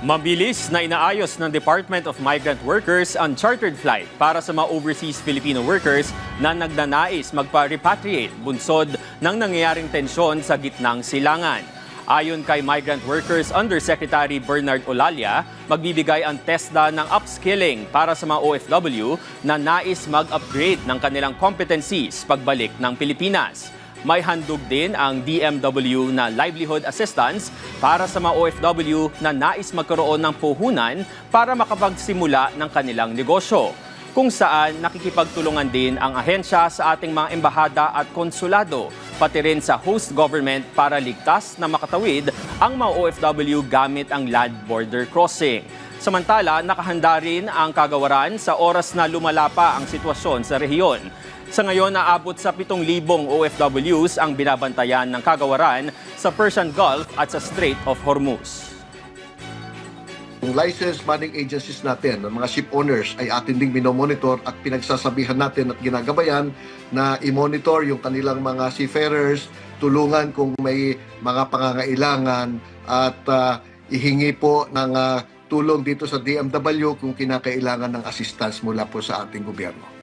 Mabilis na inaayos ng Department of Migrant Workers ang chartered flight para sa mga overseas Filipino workers na nagnanais magpa-repatriate bunsod ng nangyayaring tensyon sa gitnang silangan. Ayon kay Migrant Workers Undersecretary Bernard Olalia, magbibigay ang TESDA ng upskilling para sa mga OFW na nais mag-upgrade ng kanilang competencies pagbalik ng Pilipinas. May handog din ang DMW na livelihood assistance para sa mga OFW na nais magkaroon ng puhunan para makapagsimula ng kanilang negosyo, kung saan nakikipagtulungan din ang ahensya sa ating mga embahada at konsulado, pati rin sa host government para ligtas na makatawid ang mga OFW gamit ang land border crossing. Samantala, nakahanda rin ang kagawaran sa oras na lumala pa ang sitwasyon sa rehiyon. Sa ngayon, naabot sa 7,000 OFWs ang binabantayan ng kagawaran sa Persian Gulf at sa Strait of Hormuz. Yung licensed manning agencies natin, ng mga ship owners, ay atin ding minomonitor at pinagsasabihan natin at ginagabayan na i-monitor yung kanilang mga seafarers, tulungan kung may mga pangangailangan at ihingi po ng tulong dito sa DMW kung kinakailangan ng assistance mula po sa ating gobyerno.